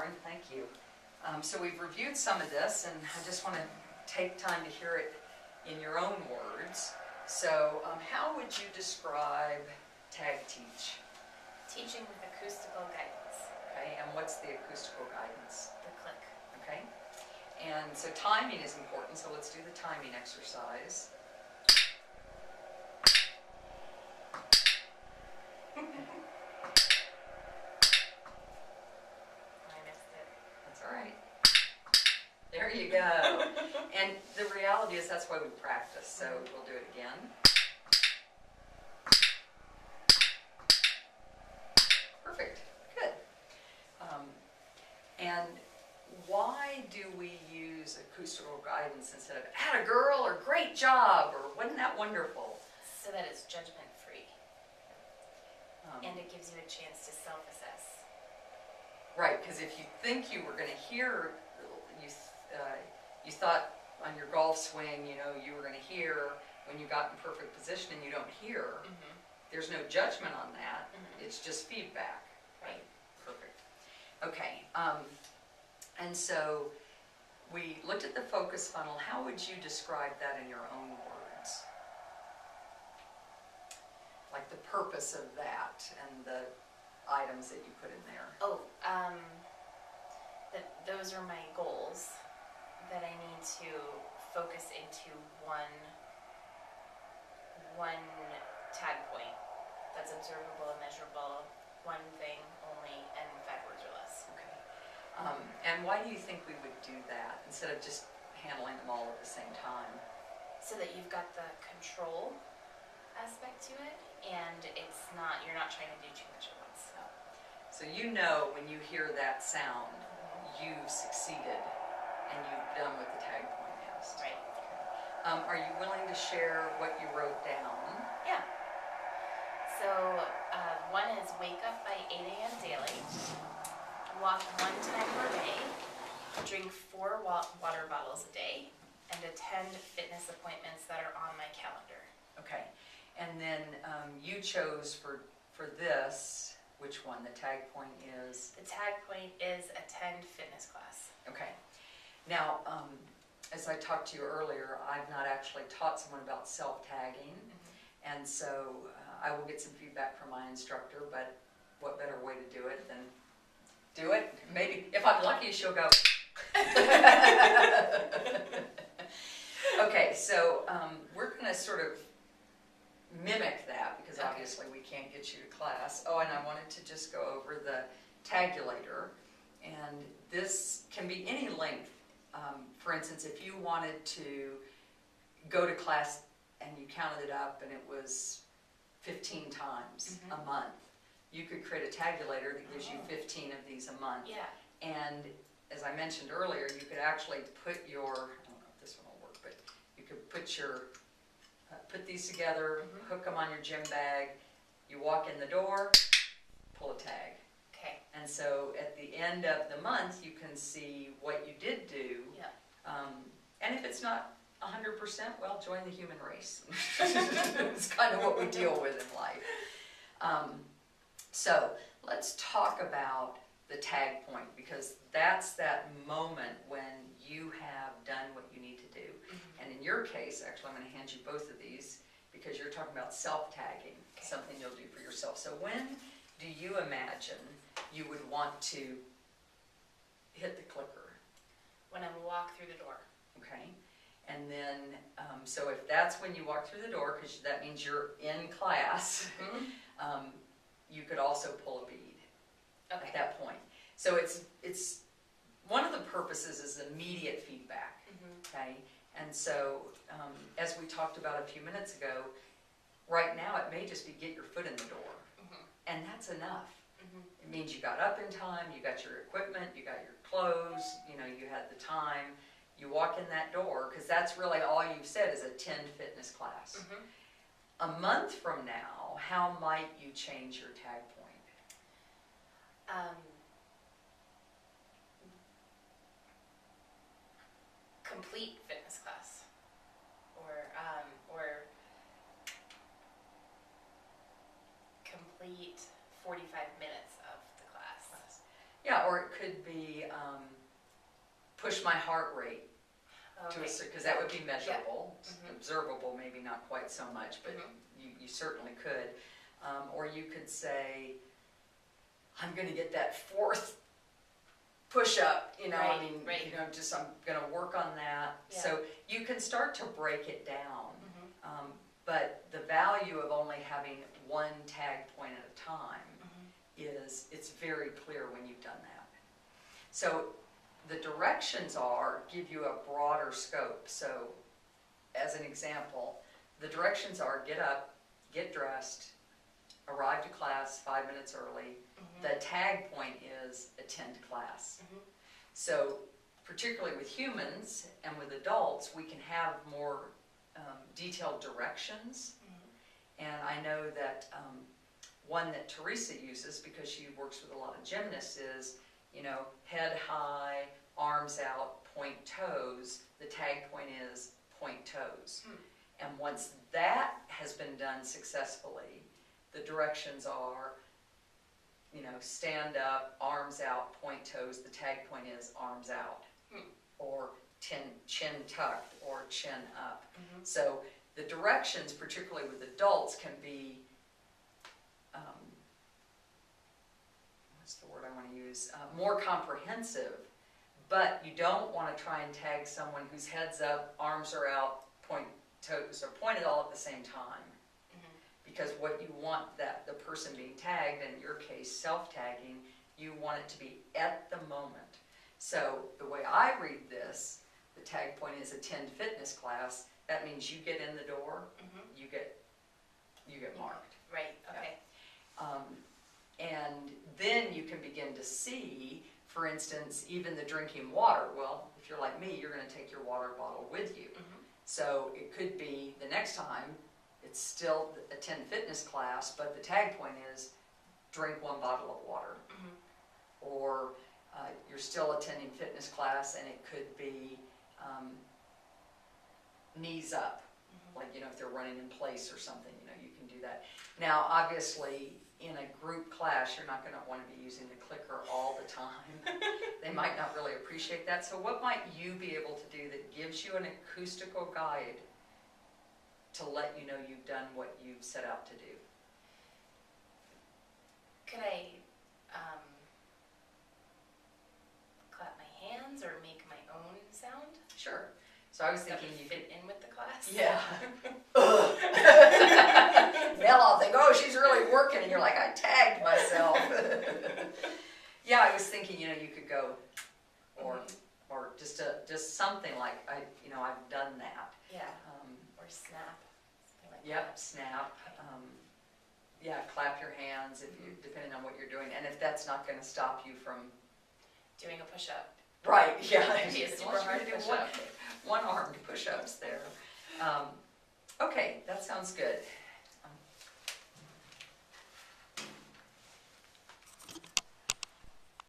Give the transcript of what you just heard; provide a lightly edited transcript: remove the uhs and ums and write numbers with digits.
Lauren, thank you. So we've reviewed some of this, and I just want to take time to hear it in your own words. So how would you describe TAGteach? Teaching with acoustical guidance. Okay, and what's the acoustical guidance? The click. Okay, and so timing is important, so let's do the timing exercise. There you go. And the reality is that's why we practice, so we'll do it again. Perfect. Good. And why do we use acoustical guidance instead of "atta girl" or "great job" or "wasn't that wonderful"? So that it's judgment free. And it gives you a chance to self-assess. Right, because if you think you were going to hear, you thought on your golf swing, you were going to hear when you got in perfect position and you don't hear, there's no judgment on that. It's just feedback. Right. Perfect. Okay, and so we looked at the focus funnel. How would you describe that in your own words? Like the purpose of that and the items that you put in there. Oh, those are my goals that I need to focus into one tag point that's observable and measurable, one thing only, and 5 words or less. Okay. And why do you think we would do that instead of just handling them all at the same time? So that you've got the control aspect to it, and you're not trying to do too much at once. So when you hear that sound, you've succeeded and you've done what the tag point is. Right. Okay. Are you willing to share what you wrote down? Yeah. So one is wake up by 8 a.m. daily, walk 1 time per day, drink 4 water bottles a day, and attend fitness appointments that are on my calendar. Okay. And then you chose for this, which one? The tag point is? The tag point is attend fitness class. Okay. Now, as I talked to you earlier, I've not actually taught someone about self-tagging, and so I will get some feedback from my instructor, but what better way to do it than do it? Maybe, if I'm lucky, she'll go. Okay, so we're going to sort of mimic that, because obviously we can't get you to class. Oh, and I wanted to just go over the tagulator, and this can be any length. For instance, if you wanted to go to class and you counted it up and it was 15 times a month, you could create a tagulator that gives you 15 of these a month. Yeah. And as I mentioned earlier, you could actually put your, I don't know if this one will work, but you could put these together, hook them on your gym bag, you walk in the door, pull a tag. Okay. And so at the end of the month, you can see what you did do. Yeah. And if it's not 100%, well, join the human race. It's kind of what we deal with in life. So let's talk about the tag point, because that's that moment when you have done what you need to do. And in your case, actually, I'm going to hand you both of these because you're talking about self-tagging, something you'll do for yourself. So when do you imagine you would want to hit the clicker? When I walk through the door. Okay. And then, so if that's when you walk through the door, because that means you're in class, you could also pull a bead at that point. So it's one of the purposes is immediate feedback. Okay. And so, as we talked about a few minutes ago, right now it may just be get your foot in the door, and that's enough. It means you got up in time, you got your equipment, you got your clothes, you had the time. You walk in that door, because that's really all you've said is attend fitness class. A month from now, how might you change your tag point? Complete fitness class, or complete 45 minutes of the class. Yeah, or it could be push my heart rate to a Okay. certain, because that would be measurable, Mhm. observable, maybe not quite so much, but you certainly could. Or you could say, I'm going to get that 4th push-up, you know, I Right, mean, right. you know, just I'm going to work on that. Yeah. So you can start to break it down, Mhm. but the value of only having one tag point at a time Mhm. is, it's very clear when you've done that. So the directions are, give you a broader scope. So as an example, the directions are get up, get dressed, arrive to class 5 minutes early. Mhm. The tag point is attend class. Mhm. So particularly with humans and with adults, we can have more detailed directions. Mhm. And I know that one that Teresa uses, because she works with a lot of gymnasts, is, you know, head high, arms out, point toes. The tag point is point toes. And once that has been done successfully, the directions are, you know, stand up, arms out, point toes. The tag point is arms out. Or chin tucked, or chin up. Mhm. So the directions, particularly with adults, can be, what's the word I want to use, more comprehensive, but you don't want to try and tag someone whose head's up, arms are out, point toes are pointed all at the same time. Mhm. Because what you want, that the person being tagged, in your case self-tagging, you want it to be at the moment. So the way I read this, the tag point is attend fitness class. That means you get in the door, Mhm. you get marked. Right. Okay. And then you can begin to see, for instance, even the drinking water. Well, if you're like me, you're going to take your water bottle with you. Mhm. So it could be the next time, it's still attend fitness class, but the tag point is drink 1 bottle of water. Mhm. Or you're still attending fitness class, and it could be knees up. Mhm. Like, you know, if they're running in place or something, you know, you can do that. Now, obviously, in a group class, you're not going to want to be using the clicker all the time. They might not really appreciate that. So what might you be able to do that gives you an acoustical guide to let you know you've done what you've set out to do? Could I clap my hands or make my own sound? Sure. So I was That thinking would you fit in with the class? Yeah. They'll all think, oh, she's really working, and you're like, I tagged myself. Yeah, I was thinking, you know, you could go, or Mhm. or just something like, I've done that. Yeah. Or snap. Something like Yep, that. snap. Yeah, clap your hands if you, depending on what you're doing, and if that's not going to stop you from. Doing a push-up. Right. Yeah. It'd be a As super long as you're hard gonna do push-up. one-armed push-ups there. Okay, that sounds good.